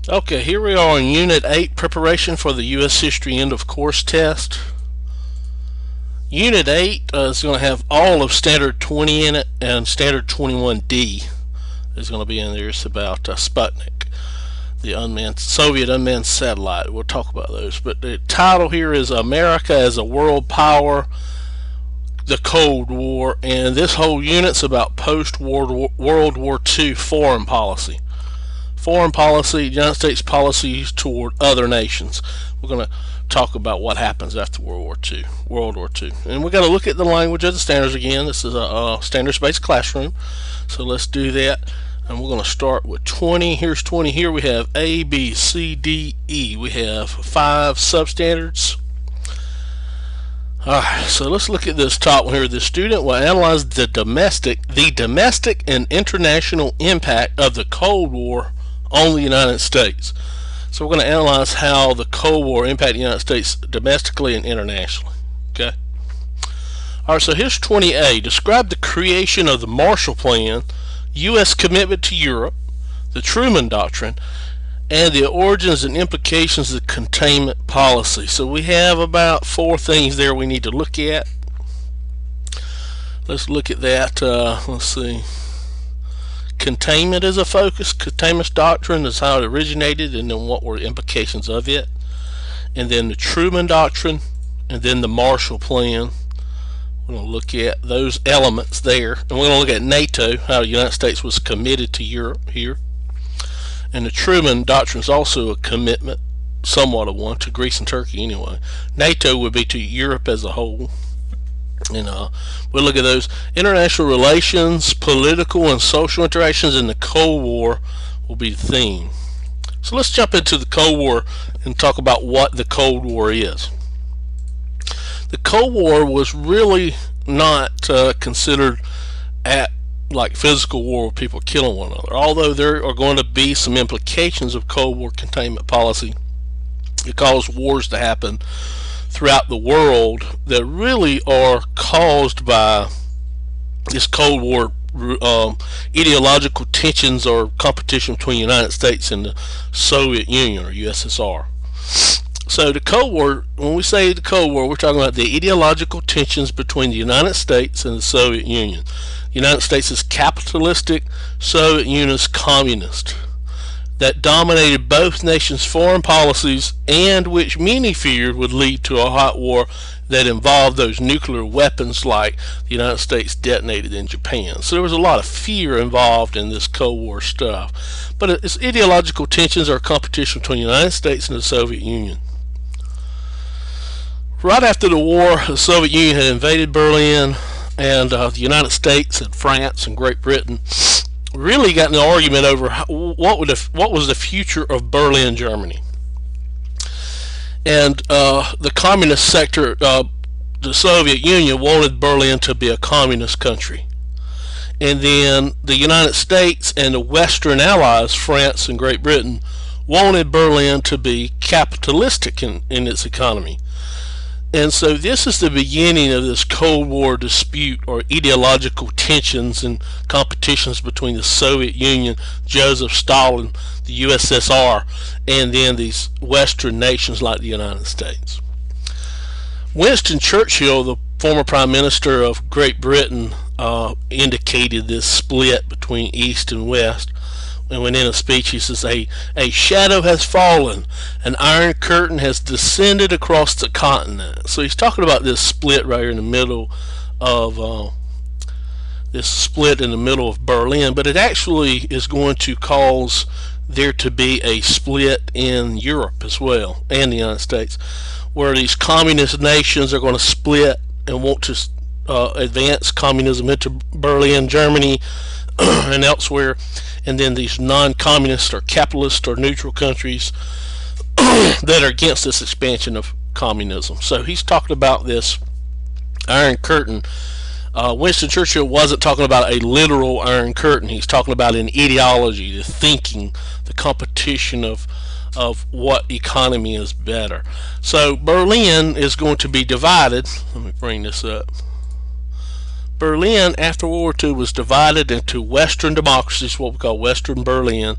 Okay, here we are in Unit 8, Preparation for the U.S. History End of Course Test. Unit 8 is going to have all of Standard 20 in it, and Standard 21D is going to be in there. It's about Sputnik, the Soviet unmanned satellite. We'll talk about those. But the title here is America as a World Power, the Cold War, and this whole unit's about post-World War II foreign policy. Foreign policy, United States policies toward other nations. We're going to talk about what happens after World War II. And we're going to look at the language of the standards again. This is a standards-based classroom. So let's do that. And we're going to start with 20. Here's 20. Here we have A, B, C, D, E. We have 5 substandards. Alright, so let's look at this top one here. The student will analyze the domestic and international impact of the Cold War on the United States. So we're going to analyze how the Cold War impacted the United States domestically and internationally. Okay. Alright, so here's 20A. Describe the creation of the Marshall Plan, U.S. commitment to Europe, the Truman Doctrine, and the origins and implications of the containment policy. So we have about 4 things there we need to look at. Let's look at that. Let's see. Containment is a focus. Containment doctrine is how it originated, and then what were the implications of it. And then the Truman Doctrine, and then the Marshall Plan. We're going to look at those elements there. And we're going to look at NATO, how the United States was committed to Europe here. And the Truman Doctrine is also a commitment, somewhat of one, to Greece and Turkey anyway. NATO would be to Europe as a whole. And we'll look at those. International relations, political and social interactions in the Cold War will be the theme. So let's jump into the Cold War and talk about what the Cold War is. The Cold War was really not considered at like physical war with people killing one another, although there are going to be some implications of Cold War containment policy. It caused wars to happen throughout the world that really are caused by this Cold War ideological tensions or competition between the United States and the Soviet Union or USSR. So the Cold War, when we say the Cold War, we're talking about the ideological tensions between the United States and the Soviet Union. The United States is capitalistic, Soviet Union is communist. That dominated both nations' foreign policies, and which many feared would lead to a hot war that involved those nuclear weapons like the United States detonated in Japan. So there was a lot of fear involved in this Cold War stuff. But its ideological tensions are competition between the United States and the Soviet Union. Right after the war, the Soviet Union had invaded Berlin, and the United States and France and Great Britain really got in an argument over what was the future of Berlin, Germany. And the communist sector, the Soviet Union, wanted Berlin to be a communist country. And then the United States and the Western allies, France and Great Britain, wanted Berlin to be capitalistic in its economy. And so this is the beginning of this Cold War dispute or ideological tensions and competitions between the Soviet Union, Joseph Stalin, the USSR, and then these Western nations like the United States. Winston Churchill, the former Prime Minister of Great Britain, indicated this split between East and West. And when in a speech he says, a shadow has fallen, an iron curtain has descended across the continent. So he's talking about this split right here in the middle of Berlin, but it actually is going to cause there to be a split in Europe as well, and the United States, where these communist nations are going to split and want to advance communism into Berlin, Germany, and elsewhere. And then these non-communist or capitalist or neutral countries that are against this expansion of communism. So he's talking about this Iron Curtain. Winston Churchill wasn't talking about a literal Iron Curtain. He's talking about an ideology, the thinking, the competition of what economy is better. So Berlin is going to be divided. Let me bring this up. Berlin after World War II was divided into Western democracies, what we call Western Berlin,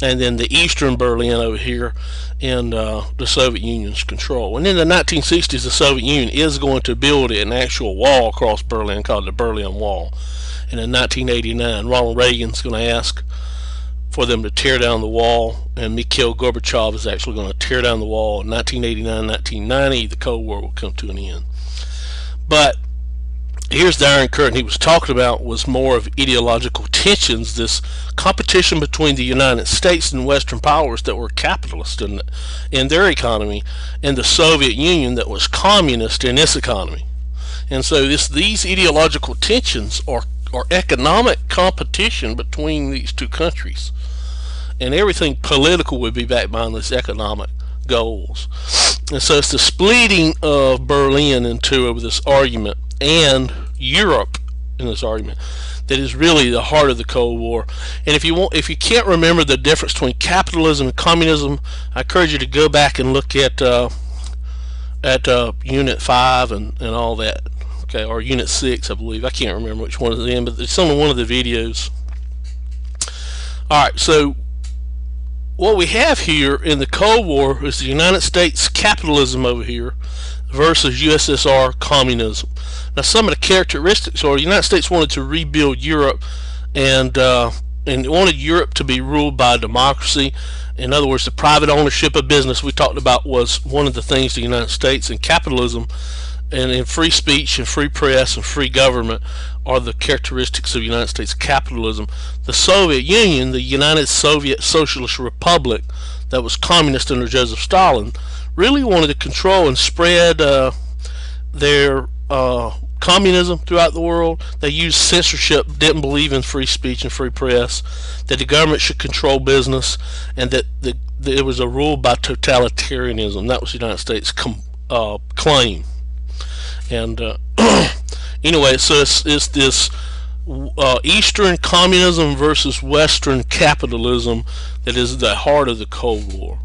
and then the eastern Berlin over here in the Soviet Union's control. And in the 1960s, the Soviet Union is going to build an actual wall across Berlin called the Berlin Wall. And in 1989, Ronald Reagan's going to ask for them to tear down the wall, and Mikhail Gorbachev is actually going to tear down the wall. In 1989, 1990, the Cold War will come to an end. But here's the Iron Curtain he was talking about was more of ideological tensions, this competition between the United States and Western powers that were capitalist in their economy, and the Soviet Union that was communist in its economy. And so these ideological tensions are economic competition between these two countries, and everything political would be backed by these economic goals. And so it's the splitting of Berlin in two over this argument, and Europe in this argument, that is really the heart of the Cold War. And if you can't remember the difference between capitalism and communism, I encourage you to go back and look at Unit 5 and all that. Okay, or Unit 6, I believe. I can't remember which one of them, but it's on one of the videos. Alright, so what we have here in the Cold War is the United States capitalism over here versus USSR communism. Now, some of the characteristics are the United States wanted to rebuild Europe, and wanted Europe to be ruled by democracy. In other words, the private ownership of business we talked about was one of the things the United States, and capitalism and in free speech and free press and free government are the characteristics of United States capitalism. The Soviet Union, the United Soviet Socialist Republic that was communist under Joseph Stalin, really wanted to control and spread their communism throughout the world. They used censorship, didn't believe in free speech and free press, that the government should control business, and that it was a rule by totalitarianism. That was the United States claim. And anyway, so it's this Eastern communism versus Western capitalism that is the heart of the Cold War.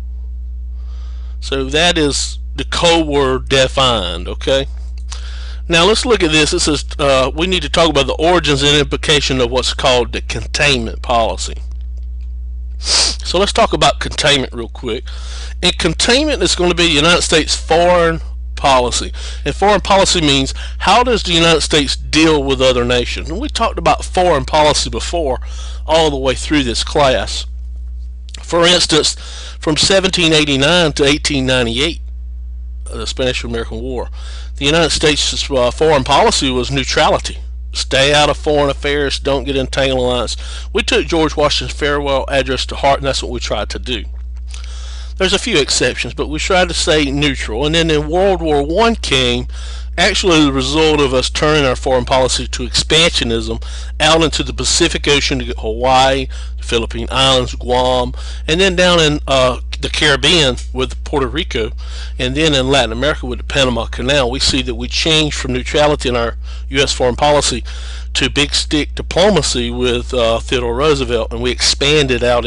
So that is the Cold War defined, okay? Now let's look at this. It says we need to talk about the origins and implication of what's called the containment policy. So let's talk about containment real quick. And containment is going to be the United States foreign policy. And foreign policy means, how does the United States deal with other nations? And we talked about foreign policy before all the way through this class. For instance, from 1789 to 1898, the Spanish-American War, the United States' foreign policy was neutrality. Stay out of foreign affairs, don't get entangled in alliance. We took George Washington's farewell address to heart, and that's what we tried to do. There's a few exceptions, but we tried to stay neutral. And then in World War I came, actually the result of us turning our foreign policy to expansionism out into the Pacific Ocean to get Hawaii, the Philippine Islands, Guam, and then down in the Caribbean with Puerto Rico, and then in Latin America with the Panama Canal. We see that we changed from neutrality in our U.S. foreign policy to big stick diplomacy with Theodore Roosevelt, and we expanded out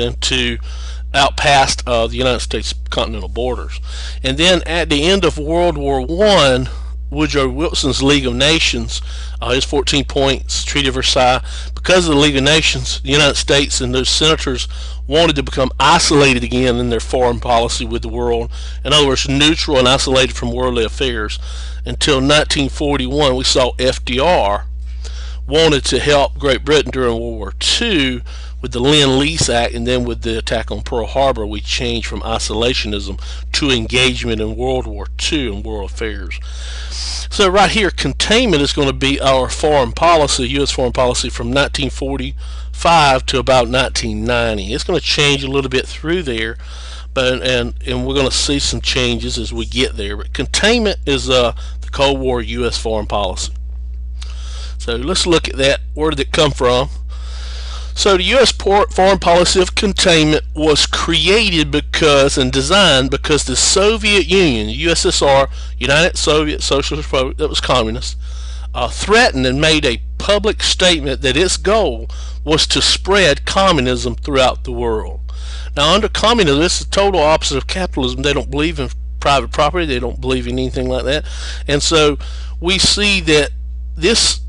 past the United States continental borders. And then at the end of World War I, Woodrow Wilson's League of Nations, his 14 points, Treaty of Versailles, because of the League of Nations, the United States and those senators wanted to become isolated again in their foreign policy with the world. In other words, neutral and isolated from worldly affairs. Until 1941, we saw FDR wanted to help Great Britain during World War II with the Lend-Lease Act, and then with the attack on Pearl Harbor, we changed from isolationism to engagement in World War II and world affairs. So right here, containment is going to be our foreign policy, U.S. foreign policy, from 1945 to about 1990. It's going to change a little bit through there, but and we're going to see some changes as we get there. But containment is the Cold War U.S. foreign policy. So let's look at that. Where did it come from? So the U.S. foreign policy of containment was created because and designed because the Soviet Union, the USSR, United Soviet Socialist Republic, that was communist, threatened and made a public statement that its goal was to spread communism throughout the world. Now, under communism, this is the total opposite of capitalism. They don't believe in private property. They don't believe in anything like that. And so we see that this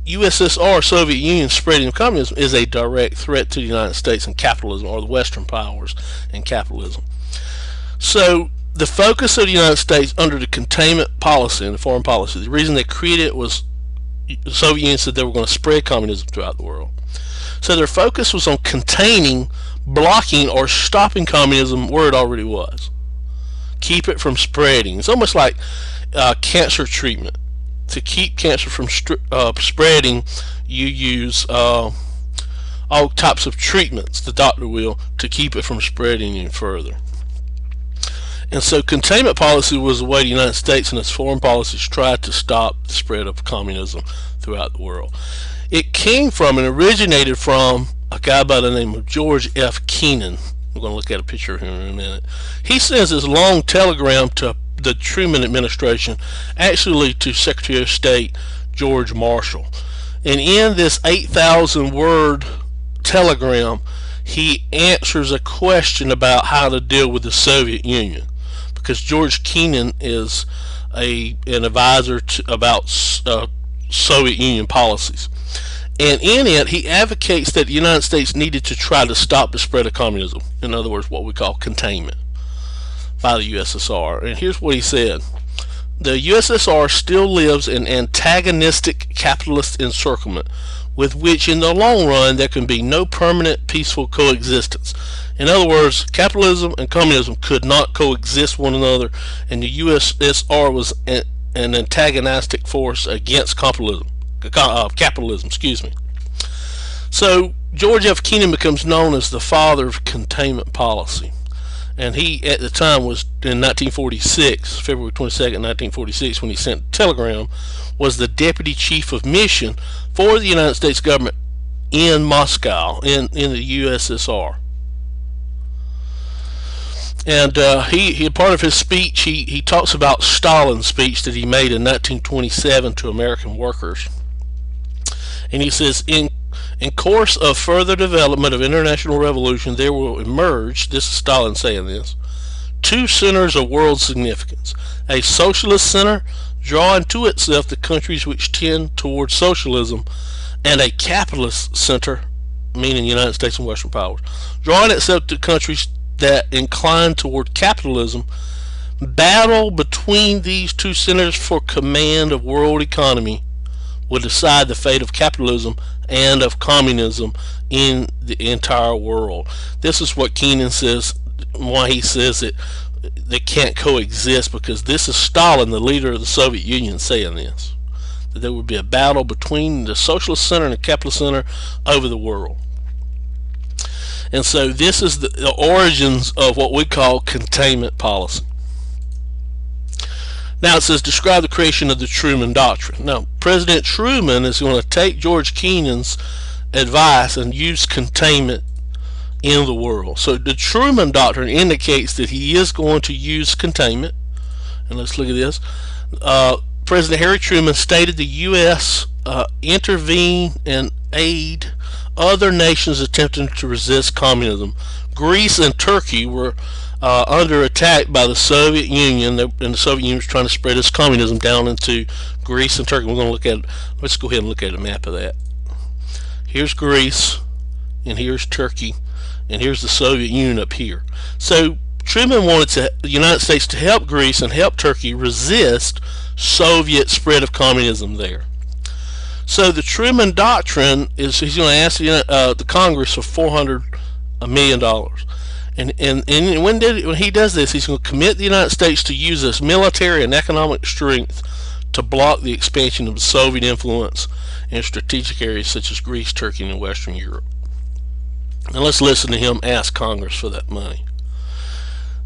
USSR, Soviet Union spreading of communism is a direct threat to the United States and capitalism, or the Western powers and capitalism. So the focus of the United States under the containment policy and the foreign policy, the reason they created it was the Soviet Union said they were going to spread communism throughout the world. So their focus was on containing, blocking, or stopping communism where it already was. Keep it from spreading. It's almost like cancer treatment. To keep cancer from spreading, you use all types of treatments, the doctor will, to keep it from spreading any further. And so containment policy was the way the United States and its foreign policies tried to stop the spread of communism throughout the world. It came from and originated from a guy by the name of George F. Kennan. We're going to look at a picture of him in a minute. He sends this long telegram to the Truman administration, actually to Secretary of State George Marshall. And in this 8,000 word telegram, he answers a question about how to deal with the Soviet Union, because George Kennan is an advisor about Soviet Union policies. And in it, he advocates that the United States needed to try to stop the spread of communism. In other words, what we call containment by the USSR. And here's what he said. The USSR still lives in antagonistic capitalist encirclement, with which in the long run there can be no permanent peaceful coexistence. In other words, capitalism and communism could not coexist one another, and the USSR was an antagonistic force against capitalism. So George F. Kennan becomes known as the father of containment policy. And he, at the time, was in 1946, February 22nd, 1946, when he sent a telegram, was the deputy chief of mission for the United States government in Moscow, in the USSR. And he part of his speech, he talks about Stalin's speech that he made in 1927 to American workers. And he says, in course of further development of international revolution, there will emerge, this is Stalin saying this, two centers of world significance. A socialist center, drawing to itself the countries which tend towards socialism, and a capitalist center, meaning the United States and Western powers, drawing itself to countries that incline toward capitalism. Battle between these two centers for command of world economy will decide the fate of capitalism and of communism in the entire world. This is what Kennan says, why he says that they can't coexist, because this is Stalin, the leader of the Soviet Union, saying this, that there would be a battle between the socialist center and the capitalist center over the world. And so this is the origins of what we call containment policy. Now it says, describe the creation of the Truman Doctrine. Now, President Truman is going to take George Kennan's advice and use containment in the world. So the Truman Doctrine indicates that he is going to use containment. And let's look at this. President Harry Truman stated the U.S. Intervene and aid other nations attempting to resist communism. Greece and Turkey were under attack by the Soviet Union, and the Soviet Union was trying to spread its communism down into Greece and Turkey. We're going to look at, let's go ahead and look at a map of that. Here's Greece, and here's Turkey, and here's the Soviet Union up here. So Truman wanted the United States to help Greece and help Turkey resist Soviet spread of communism there. So the Truman Doctrine is, he's going to ask the Congress for $400 million. And when he does this, he's going to commit the United States to use its military and economic strength to block the expansion of Soviet influence in strategic areas such as Greece, Turkey, and Western Europe. And let's listen to him ask Congress for that money.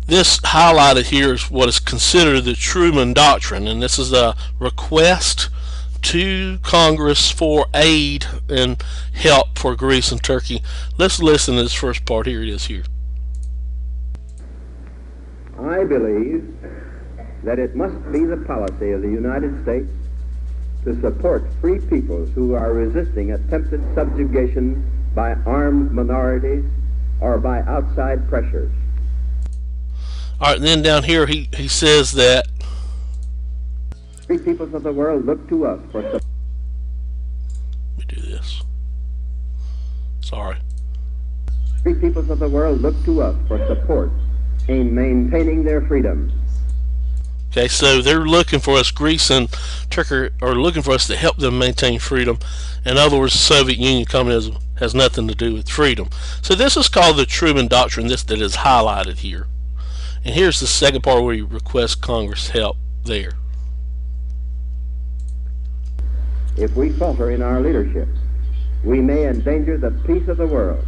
This highlighted here is what is considered the Truman Doctrine, and this is a request to Congress for aid and help for Greece and Turkey. Let's listen to this first part. Here it is here. I believe that it must be the policy of the United States to support free peoples who are resisting attempted subjugation by armed minorities or by outside pressures. Alright, and then down here he says that free peoples of the world look to us for Sorry. Free peoples of the world look to us for support in maintaining their freedom. Okay, so they're looking for us, Greece and Turkey are looking for us to help them maintain freedom. In other words, the Soviet Union communism has nothing to do with freedom. So this is called the Truman Doctrine, this that is highlighted here. And here's the second part where you request Congress help there. If we falter in our leadership, we may endanger the peace of the world,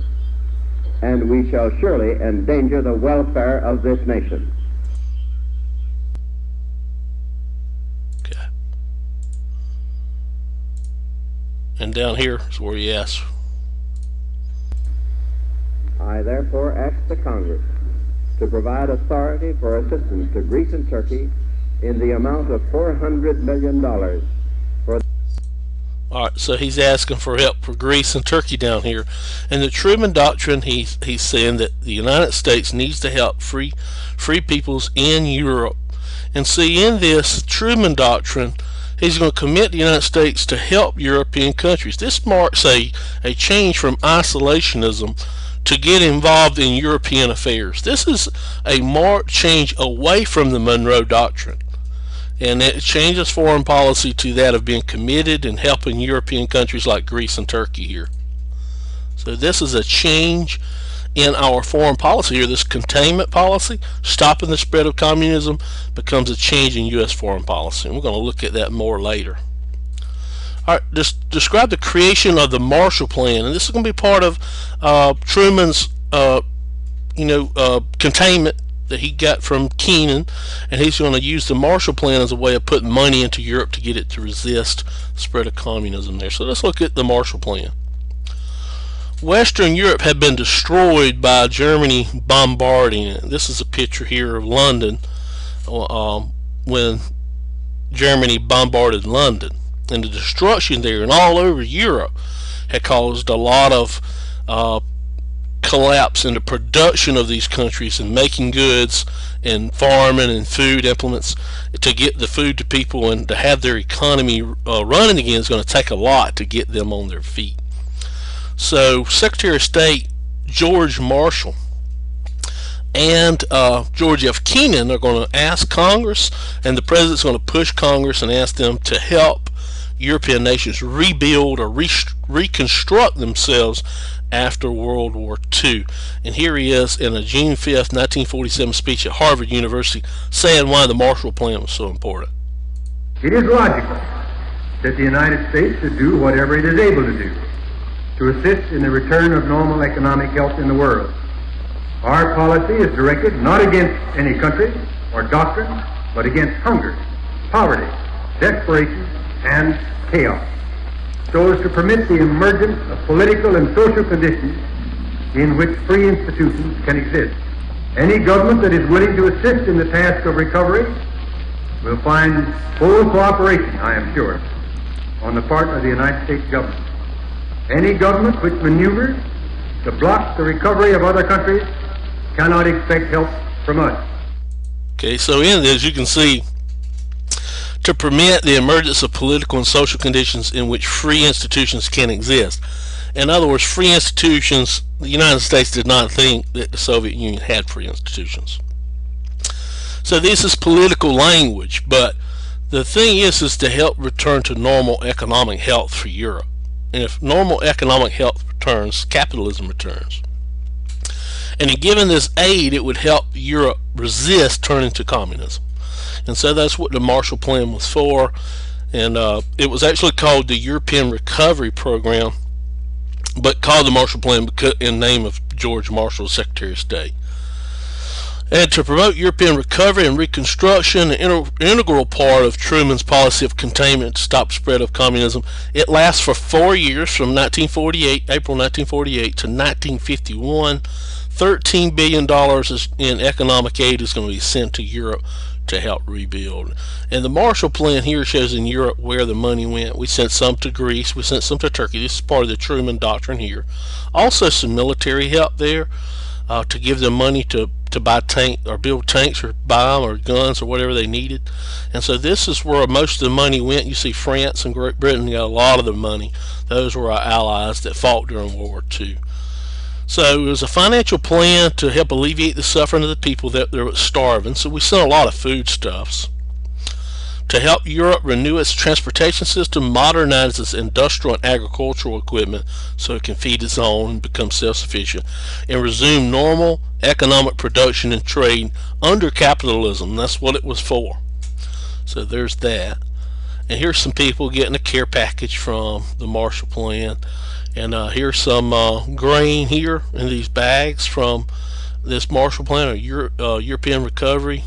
and we shall surely endanger the welfare of this nation. Okay. And down here is where he asks. I therefore ask the Congress to provide authority for assistance to Greece and Turkey in the amount of $400 million for. Alright, so he's asking for help for Greece and Turkey down here. And the Truman Doctrine, he's saying that the United States needs to help free peoples in Europe. And see, in this Truman Doctrine, he's going to commit the United States to help European countries. This marks a change from isolationism to get involved in European affairs. This is a marked change away from the Monroe Doctrine. And it changes foreign policy to that of being committed and helping European countries like Greece and Turkey here. So this is a change in our foreign policy here. This containment policy, stopping the spread of communism, becomes a change in U.S. foreign policy. And we're going to look at that more later. All right, describe the creation of the Marshall Plan, and this is going to be part of Truman's, containment that he got from Keenan, and he's going to use the Marshall Plan as a way of putting money into Europe to get it to resist the spread of communism there. So let's look at the Marshall Plan. Western Europe had been destroyed by Germany bombarding it. This is a picture here of London when Germany bombarded London. And the destruction there and all over Europe had caused a lot of collapse in the production of these countries and making goods and farming and food implements to get the food to people and to have their economy running again is going to take a lot to get them on their feet. So Secretary of State George Marshall and George F. Keenan are going to ask Congress, and the President's going to push Congress and ask them to help European nations rebuild or reconstruct themselves after World War II. And here he is in a June 5th, 1947 speech at Harvard University saying why the Marshall Plan was so important. It is logical that the United States should do whatever it is able to do to assist in the return of normal economic health in the world. Our policy is directed not against any country or doctrine, but against hunger, poverty, desperation, and chaos, so as to permit the emergence of political and social conditions in which free institutions can exist. Any government that is willing to assist in the task of recovery will find full cooperation, I am sure, on the part of the United States government. Any government which maneuvers to block the recovery of other countries cannot expect help from us. Okay, so in this you can see, to permit the emergence of political and social conditions in which free institutions can exist. In other words, free institutions, the United States did not think that the Soviet Union had free institutions. So this is political language, but the thing is to help return to normal economic health for Europe. And if normal economic health returns, capitalism returns. And in giving this aid, it would help Europe resist turning to communism. And so that's what the Marshall Plan was for. And it was actually called the European Recovery Program, but called the Marshall Plan in name of George Marshall, Secretary of State. And to promote European recovery and reconstruction, an integral part of Truman's policy of containment to stop spread of communism, it lasts for 4 years, from April 1948 to 1951. $13 billion in economic aid is going to be sent to Europe to help rebuild. And the Marshall Plan here shows in Europe where the money went. We sent some to Greece, we sent some to Turkey. This is part of the Truman Doctrine here. Also some military help there to give them money to buy tank or build tanks or buy them, or guns or whatever they needed. And so this is where most of the money went. You see France and Great Britain got a lot of the money. Those were our allies that fought during World War II. So it was a financial plan to help alleviate the suffering of the people that were starving. So we sent a lot of foodstuffs to help Europe renew its transportation system, modernize its industrial and agricultural equipment so it can feed its own and become self-sufficient, and resume normal economic production and trade under capitalism. That's what it was for. So there's that. And here's some people getting a care package from the Marshall Plan. And here's some grain here in these bags from this Marshall Plan, or European Recovery.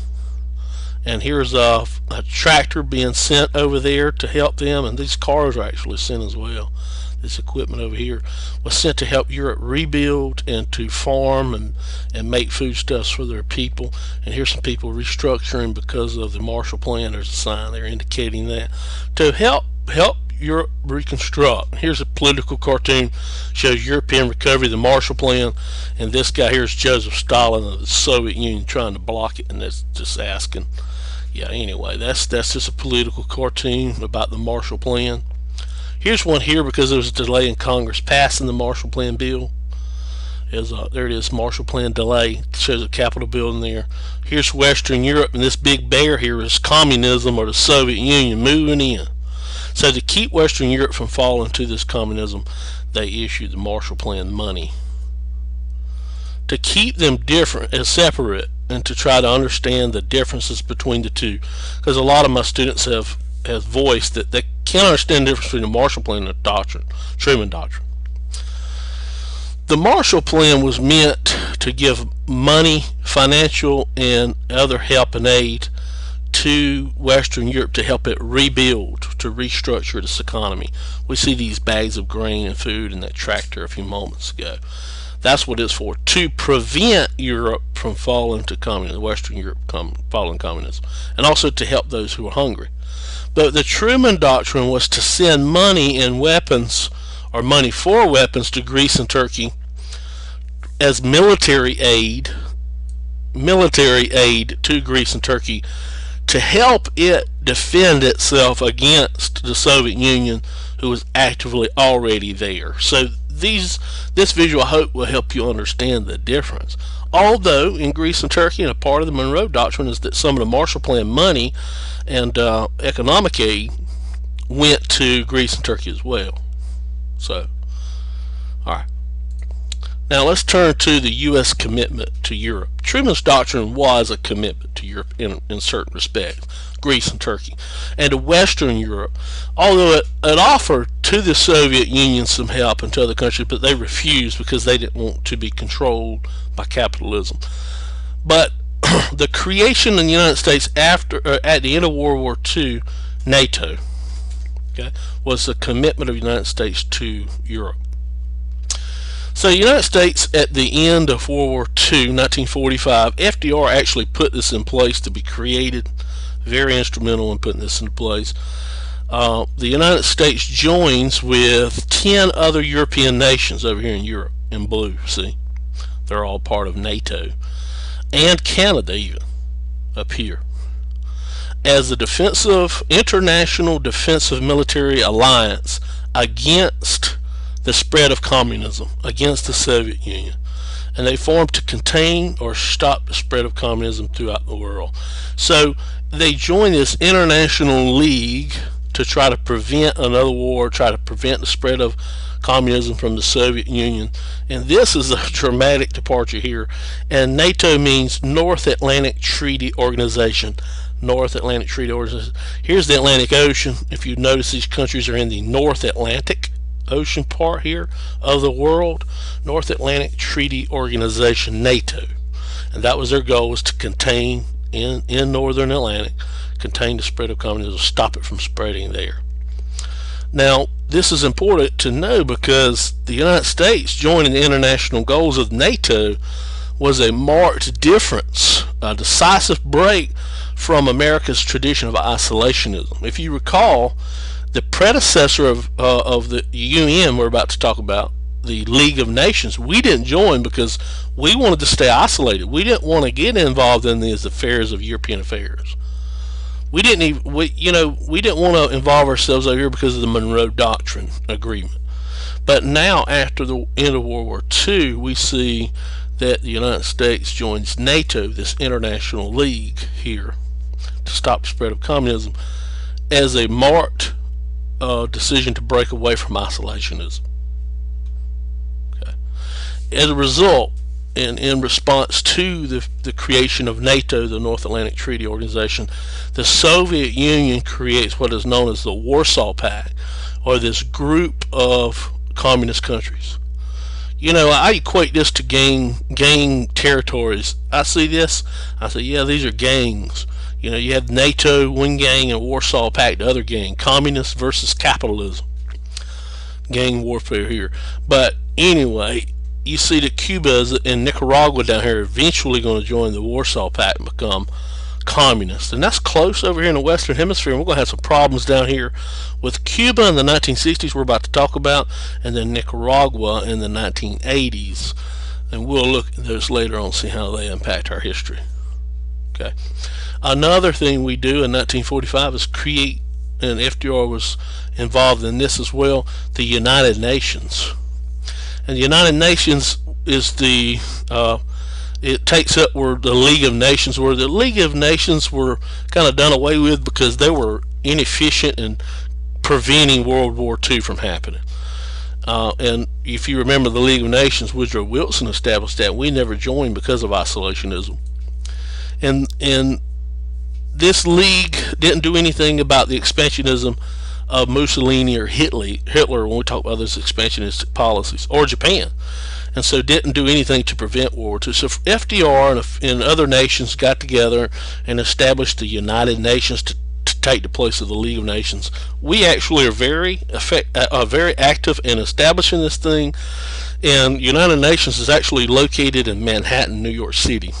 And here's a tractor being sent over there to help them, and these cars are actually sent as well. This equipment over here was sent to help Europe rebuild and to farm and make foodstuffs for their people. And here's some people restructuring because of the Marshall Plan. There's a sign there indicating that to help Europe reconstruct. Here's a political cartoon, shows European Recovery, the Marshall Plan, and this guy here is Joseph Stalin of the Soviet Union trying to block it, and that's just asking. Yeah, anyway, that's just a political cartoon about the Marshall Plan. Here's one here because there was a delay in Congress passing the Marshall Plan bill. There it is, Marshall Plan delay. It shows a Capitol building there. Here's Western Europe, and this big bear here is communism, or the Soviet Union, moving in. So to keep Western Europe from falling to this communism, they issued the Marshall Plan money. To keep them different and separate, and to try to understand the differences between the two, because a lot of my students have voiced that they can't understand the difference between the Marshall Plan and the doctrine, Truman Doctrine. The Marshall Plan was meant to give money, financial, and other help and aid to Western Europe to help it rebuild, to restructure its economy. We see these bags of grain and food and that tractor a few moments ago. That's what it's for, to prevent Europe from falling to communism, Western Europe falling communism, and also to help those who are hungry. But the Truman Doctrine was to send money and weapons, or money for weapons, to Greece and Turkey as military aid to Greece and Turkey to help it defend itself against the Soviet Union, who was actively already there. So this visual, I hope, will help you understand the difference. Although in Greece and Turkey, and a part of the Monroe Doctrine is that some of the Marshall Plan money and economic aid went to Greece and Turkey as well. So, all right. Now let's turn to the U.S. commitment to Europe. Truman's doctrine was a commitment to Europe in certain respects, Greece and Turkey, and to Western Europe, although it offered to the Soviet Union some help and to other countries, but they refused because they didn't want to be controlled by capitalism. But the creation in the United States at the end of World War II, NATO, okay, was a commitment of the United States to Europe. So the United States at the end of World War II, 1945, FDR actually put this in place to be created, very instrumental in putting this into place. The United States joins with 10 other European nations over here in Europe, in blue, see? They're all part of NATO, and Canada even, up here, as a international defensive military alliance against the spread of communism, against the Soviet Union. And they formed to contain or stop the spread of communism throughout the world. So they joined this international league to try to prevent another war, try to prevent the spread of communism from the Soviet Union. And this is a dramatic departure here. And NATO means North Atlantic Treaty Organization. North Atlantic Treaty Organization. Here's the Atlantic Ocean. If you notice, these countries are in the North Atlantic Ocean part here of the world. North Atlantic Treaty Organization, NATO, and that was their goal, was to contain in Northern Atlantic, contain the spread of communism, stop it from spreading there. Now this is important to know because the United States joining the international goals of NATO was a marked difference, a decisive break from America's tradition of isolationism. If you recall, the predecessor of the UN we're about to talk about, the League of Nations, we didn't join because we wanted to stay isolated. We didn't want to get involved in these affairs of European affairs. We didn't want to involve ourselves over here because of the Monroe Doctrine agreement. But now, after the end of World War II, we see that the United States joins NATO, this international league here, to stop the spread of communism, as a marked decision to break away from isolationism. Okay. As a result, and in response to the creation of NATO, the North Atlantic Treaty Organization, the Soviet Union creates what is known as the Warsaw Pact, or this group of communist countries. You know, I equate this to gang territories. I see this, I say, yeah, these are gangs. You know, you have NATO, one gang, and Warsaw Pact, the other gang. Communists versus capitalism. Gang warfare here. But anyway, you see that Cuba and Nicaragua down here are eventually going to join the Warsaw Pact and become communist. And that's close over here in the Western Hemisphere. And we're going to have some problems down here with Cuba in the 1960s we're about to talk about, and then Nicaragua in the 1980s. And we'll look at those later on and see how they impact our history. Okay. Another thing we do in 1945 is create, and FDR was involved in this as well, the United Nations. And the United Nations is the it takes up where the League of Nations were. The League of Nations were kind of done away with because they were inefficient in preventing World War II from happening. And if you remember the League of Nations, Woodrow Wilson established that. We never joined because of isolationism. And this league didn't do anything about the expansionism of Mussolini or Hitler when we talk about those expansionist policies, or Japan, and so didn't do anything to prevent World War II. So FDR and other nations got together and established the United Nations to take the place of the League of Nations. We actually are very active in establishing this thing, and United Nations is actually located in Manhattan, New York City.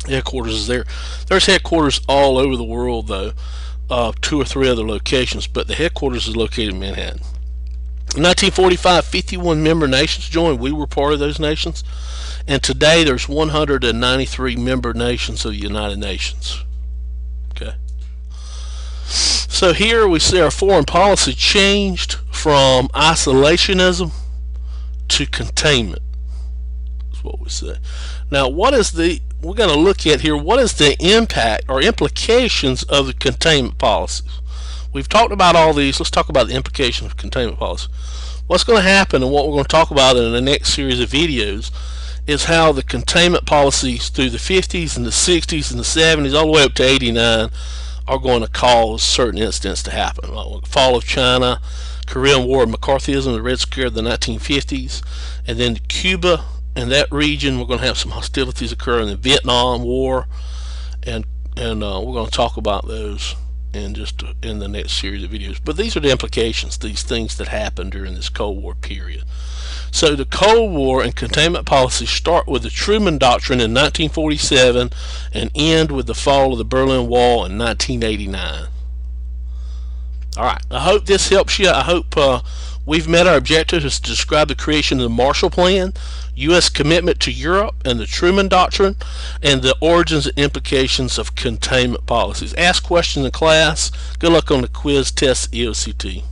Headquarters is there. There's headquarters all over the world, though. 2 or 3 other locations, but the headquarters is located in Manhattan. In 1945, 51 member nations joined. We were part of those nations, and today there's 193 member nations of the United Nations. Okay. So here we see our foreign policy changed from isolationism to containment. That's what we say. Now, we're going to look at here, what is the impact or implications of the containment policies? We've talked about all these. Let's talk about the implications of containment policy. What's going to happen, and what we're going to talk about in the next series of videos, is how the containment policies through the 50s and the 60s and the 70s all the way up to 89 are going to cause certain incidents to happen. Like the fall of China, Korean War, McCarthyism, the Red Scare of the 1950s, and then Cuba. In that region, we're going to have some hostilities occur in the Vietnam War, and we're going to talk about those in the next series of videos. But these are the implications, these things that happened during this Cold War period. So the Cold War and containment policies start with the Truman Doctrine in 1947 and end with the fall of the Berlin Wall in 1989. All right, I hope this helps you. I hope we've met our objectives to describe the creation of the Marshall Plan, U.S. commitment to Europe, and the Truman Doctrine, and the origins and implications of containment policies. Ask questions in class. Good luck on the quiz test EOCT.